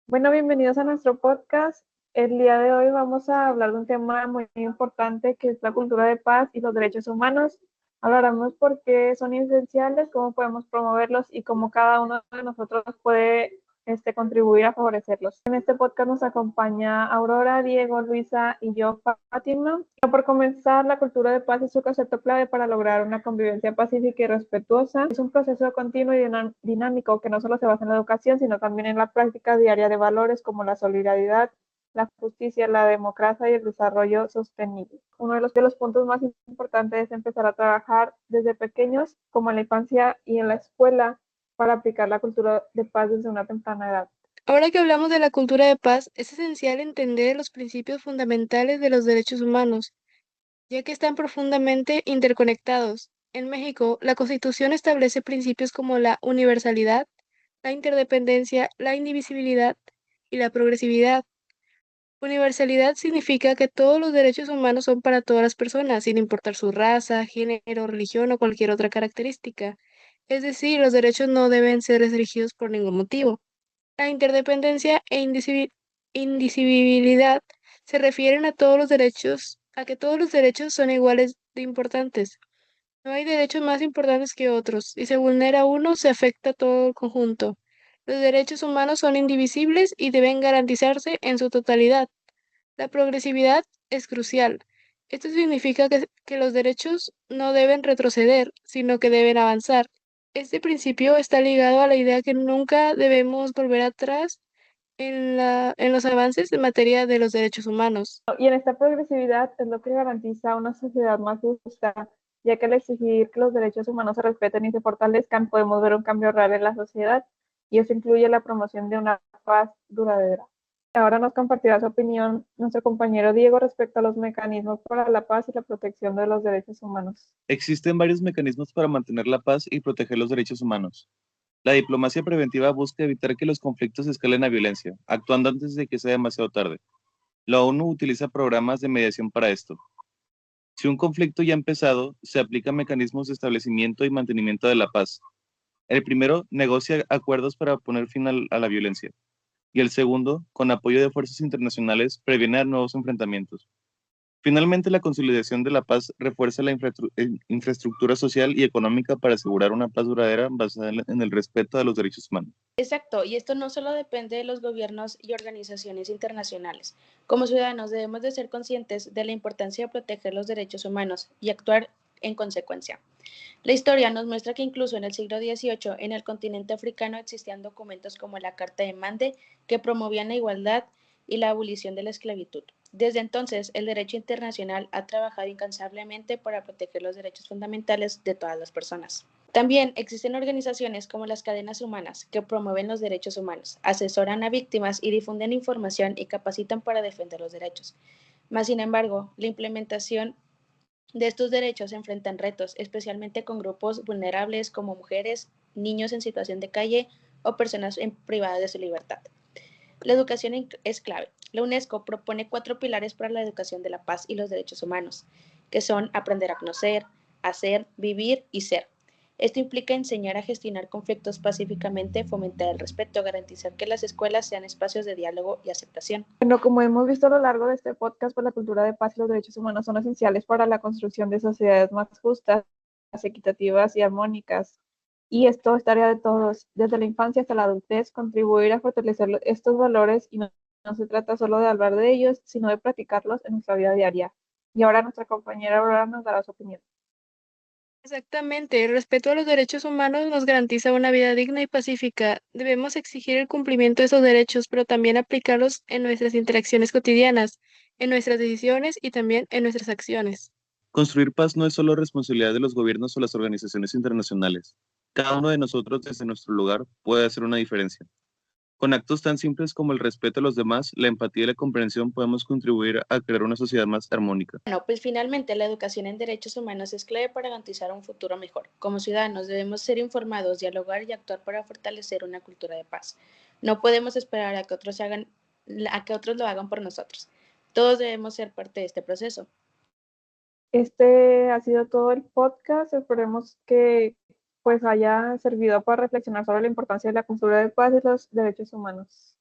Bueno, bienvenidos a nuestro podcast. El día de hoy vamos a hablar de un tema muy importante que es la cultura de paz y los derechos humanos. Hablaremos por qué son esenciales, cómo podemos promoverlos y cómo cada uno de nosotros puede contribuir a favorecerlos. En este podcast nos acompaña Aurora, Diego, Luisa y yo, Fátima. Por comenzar, la cultura de paz es su concepto clave para lograr una convivencia pacífica y respetuosa. Es un proceso continuo y dinámico que no solo se basa en la educación, sino también en la práctica diaria de valores como la solidaridad, la justicia, la democracia y el desarrollo sostenible. Uno de los puntos más importantes es empezar a trabajar desde pequeños, como en la infancia y en la escuela, para aplicar la cultura de paz desde una temprana edad. Ahora que hablamos de la cultura de paz, es esencial entender los principios fundamentales de los derechos humanos, ya que están profundamente interconectados. En México, la Constitución establece principios como la universalidad, la interdependencia, la indivisibilidad y la progresividad. Universalidad significa que todos los derechos humanos son para todas las personas, sin importar su raza, género, religión o cualquier otra característica. Es decir, los derechos no deben ser restringidos por ningún motivo. La interdependencia e indivisibilidad se refieren a todos los derechos, a que todos los derechos son iguales de importantes. No hay derechos más importantes que otros, y se vulnera uno, se afecta todo el conjunto. Los derechos humanos son indivisibles y deben garantizarse en su totalidad. La progresividad es crucial. Esto significa que los derechos no deben retroceder, sino que deben avanzar. Este principio está ligado a la idea que nunca debemos volver atrás en los avances en materia de los derechos humanos. Y en esta progresividad es lo que garantiza una sociedad más justa, ya que al exigir que los derechos humanos se respeten y se fortalezcan, podemos ver un cambio real en la sociedad, y eso incluye la promoción de una paz duradera. Ahora nos compartirá su opinión nuestro compañero Diego respecto a los mecanismos para la paz y la protección de los derechos humanos. Existen varios mecanismos para mantener la paz y proteger los derechos humanos. La diplomacia preventiva busca evitar que los conflictos escalen a violencia, actuando antes de que sea demasiado tarde. La ONU utiliza programas de mediación para esto. Si un conflicto ya ha empezado, se aplican mecanismos de establecimiento y mantenimiento de la paz. El primero negocia acuerdos para poner fin a la violencia, y el segundo, con apoyo de fuerzas internacionales, previene nuevos enfrentamientos. Finalmente, la consolidación de la paz refuerza la infraestructura social y económica para asegurar una paz duradera basada en el respeto a los derechos humanos. Exacto, y esto no solo depende de los gobiernos y organizaciones internacionales. Como ciudadanos debemos de ser conscientes de la importancia de proteger los derechos humanos y actuar en consecuencia. La historia nos muestra que incluso en el siglo XVIII en el continente africano existían documentos como la Carta de Mande que promovían la igualdad y la abolición de la esclavitud. Desde entonces, el derecho internacional ha trabajado incansablemente para proteger los derechos fundamentales de todas las personas. También existen organizaciones como las Cadenas Humanas que promueven los derechos humanos, asesoran a víctimas y difunden información y capacitan para defender los derechos. Mas, sin embargo, la implementación de estos derechos se enfrentan retos, especialmente con grupos vulnerables como mujeres, niños en situación de calle o personas privadas de su libertad. La educación es clave. La UNESCO propone 4 pilares para la educación de la paz y los derechos humanos, que son aprender a conocer, hacer, vivir y ser. Esto implica enseñar a gestionar conflictos pacíficamente, fomentar el respeto, garantizar que las escuelas sean espacios de diálogo y aceptación. Bueno, como hemos visto a lo largo de este podcast, pues la cultura de paz y los derechos humanos son esenciales para la construcción de sociedades más justas, equitativas y armónicas. Y esto es tarea de todos, desde la infancia hasta la adultez, contribuir a fortalecer estos valores, y no se trata solo de hablar de ellos, sino de practicarlos en nuestra vida diaria. Y ahora nuestra compañera Aurora nos dará su opinión. Exactamente, el respeto a los derechos humanos nos garantiza una vida digna y pacífica. Debemos exigir el cumplimiento de esos derechos, pero también aplicarlos en nuestras interacciones cotidianas, en nuestras decisiones y también en nuestras acciones. Construir paz no es solo responsabilidad de los gobiernos o las organizaciones internacionales. Cada uno de nosotros desde nuestro lugar puede hacer una diferencia. Con actos tan simples como el respeto a los demás, la empatía y la comprensión podemos contribuir a crear una sociedad más armónica. Bueno, pues finalmente la educación en derechos humanos es clave para garantizar un futuro mejor. Como ciudadanos debemos ser informados, dialogar y actuar para fortalecer una cultura de paz. No podemos esperar a que otros lo hagan por nosotros. Todos debemos ser parte de este proceso. Este ha sido todo el podcast. Esperemos que pues haya servido para reflexionar sobre la importancia de la cultura de paz y los derechos humanos.